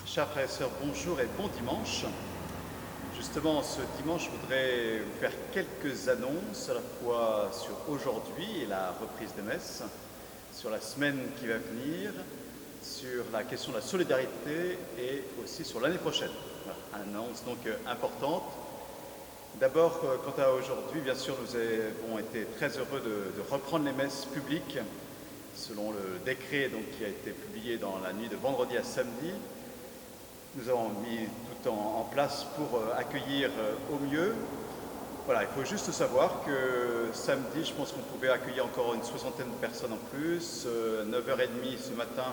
Chers frères et sœurs, bonjour et bon dimanche. Justement, ce dimanche, je voudrais vous faire quelques annonces à la fois sur aujourd'hui et la reprise des messes, sur la semaine qui va venir, sur la question de la solidarité et aussi sur l'année prochaine. Voilà, annonce donc importante. D'abord, quant à aujourd'hui, bien sûr, nous avons été très heureux de reprendre les messes publiques selon le décret donc, qui a été publié dans la nuit de vendredi à samedi. Nous avons mis tout en place pour accueillir au mieux. Voilà, il faut juste savoir que samedi, je pense qu'on pouvait accueillir encore une soixantaine de personnes en plus. 9h30 ce matin,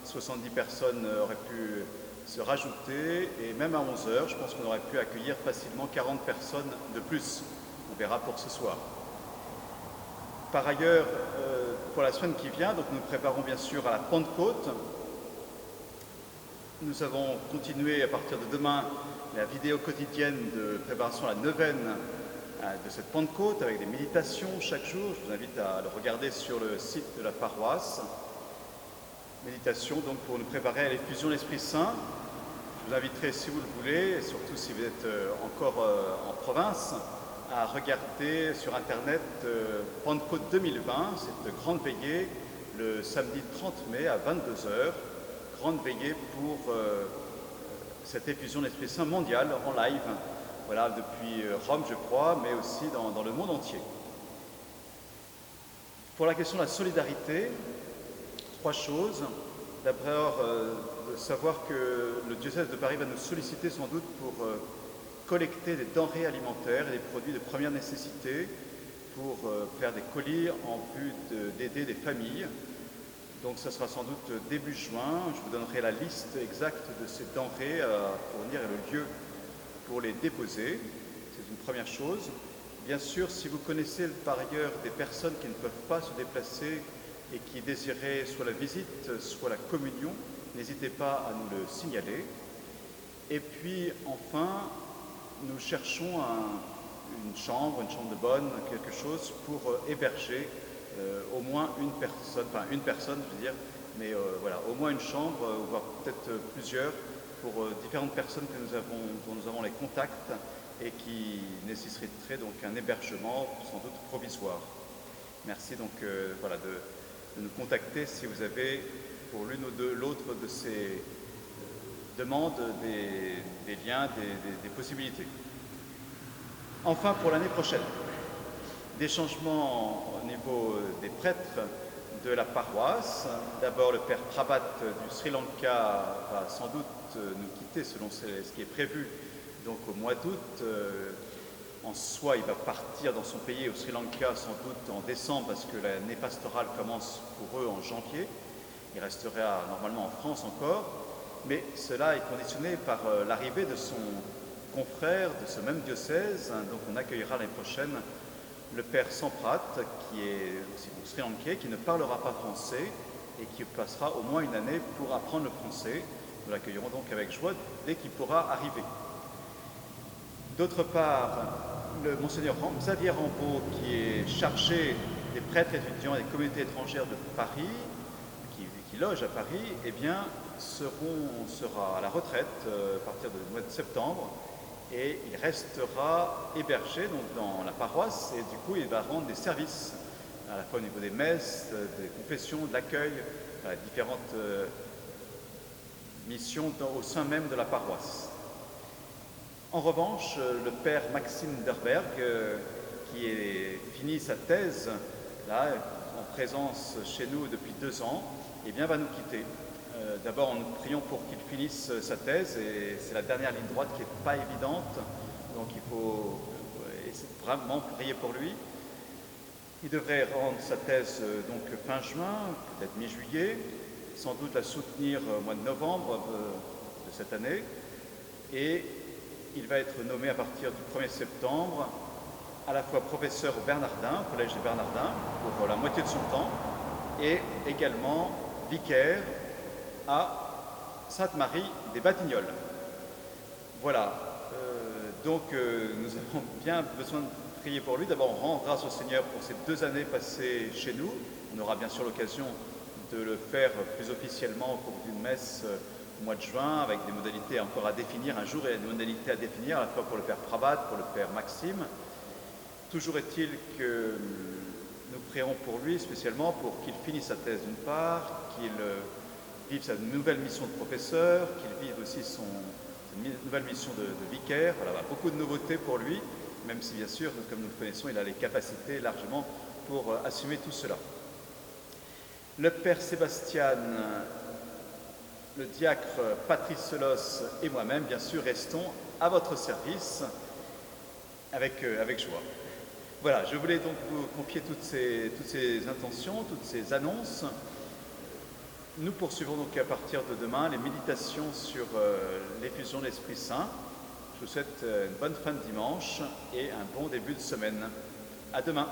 70 personnes auraient pu se rajouter. Et même à 11h, je pense qu'on aurait pu accueillir facilement 40 personnes de plus. On verra pour ce soir. Par ailleurs, pour la semaine qui vient, donc nous préparons bien sûr à la Pentecôte. Nous avons continué à partir de demain la vidéo quotidienne de préparation à la neuvaine de cette Pentecôte avec des méditations chaque jour. Je vous invite à le regarder sur le site de la paroisse. Méditation donc pour nous préparer à l'effusion de l'Esprit Saint. Je vous inviterai, si vous le voulez, et surtout si vous êtes encore en province, à regarder sur Internet Pentecôte 2020, cette grande veillée, le samedi 30 mai à 22h. Grande veillée pour cette effusion de l'Esprit Saint mondial en live, voilà, depuis Rome, je crois, mais aussi dans le monde entier. Pour la question de la solidarité, trois choses. D'abord, de savoir que le diocèse de Paris va nous solliciter sans doute pour collecter des denrées alimentaires et des produits de première nécessité pour faire des colis en vue d'aider des familles. Donc ça sera sans doute début juin. Je vous donnerai la liste exacte de ces denrées à fournir et le lieu pour les déposer. C'est une première chose. Bien sûr, si vous connaissez par ailleurs des personnes qui ne peuvent pas se déplacer et qui désiraient soit la visite, soit la communion, n'hésitez pas à nous le signaler. Et puis enfin, nous cherchons une chambre de bonne, quelque chose pour héberger au moins une personne, je veux dire, mais voilà, au moins une chambre, voire peut-être plusieurs, pour différentes personnes dont nous avons les contacts et qui nécessiteraient donc un hébergement sans doute provisoire. Merci donc voilà, de nous contacter si vous avez pour l'une ou l'autre de ces demandes des liens, des possibilités. Enfin, pour l'année prochaine, des changements au niveau des prêtres de la paroisse. D'abord, le père Prabhat du Sri Lanka va sans doute nous quitter selon ce qui est prévu donc au mois d'août. En soi, il va partir dans son pays au Sri Lanka sans doute en décembre parce que l'année pastorale commence pour eux en janvier. Il restera normalement en France encore, mais cela est conditionné par l'arrivée de son confrère de ce même diocèse. Donc on accueillera l'année prochaine le père Samprat, qui est aussi Sri Lankais, qui ne parlera pas français et qui passera au moins une année pour apprendre le français. Nous l'accueillerons donc avec joie dès qu'il pourra arriver. D'autre part, le monseigneur Xavier Rambaud, qui est chargé des prêtres étudiants et des communautés étrangères de Paris, qui loge à Paris, eh bien, sera à la retraite à partir du mois de septembre. Et il restera hébergé donc, dans la paroisse et du coup il va rendre des services à la fois au niveau des messes, des confessions, de l'accueil, différentes missions au sein même de la paroisse. En revanche, le père Maxime Derberg, qui a fini sa thèse là, en présence chez nous depuis 2 ans, eh bien, va nous quitter. D'abord, nous prions pour qu'il finisse sa thèse et c'est la dernière ligne droite qui n'est pas évidente, donc il faut vraiment prier pour lui. Il devrait rendre sa thèse donc fin juin, peut-être mi-juillet, sans doute la soutenir au mois de novembre de cette année, et il va être nommé à partir du 1er septembre à la fois professeur au Bernardin, au collège des Bernardins, pour la moitié de son temps, et également vicaire à Sainte-Marie des Batignolles. Voilà, donc nous avons bien besoin de prier pour lui. D'abord, on rend grâce au Seigneur pour ces 2 années passées chez nous. On aura bien sûr l'occasion de le faire plus officiellement au cours d'une messe mois de juin, avec des modalités encore à définir, un jour et des modalités à définir, à la fois pour le père Prabat, pour le père Maxime. Toujours est-il que nous prions pour lui spécialement pour qu'il finisse sa thèse d'une part, qu'il vive sa nouvelle mission de professeur, qu'il vive aussi sa nouvelle mission de vicaire. Voilà, beaucoup de nouveautés pour lui, même si bien sûr, comme nous le connaissons, il a les capacités largement pour assumer tout cela. Le père Sébastien, le diacre Patrice Selos et moi-même, bien sûr, restons à votre service avec joie. Voilà, je voulais donc vous confier toutes ces intentions, toutes ces annonces. Nous poursuivons donc à partir de demain les méditations sur l'effusion de l'Esprit Saint. Je vous souhaite une bonne fin de dimanche et un bon début de semaine. À demain.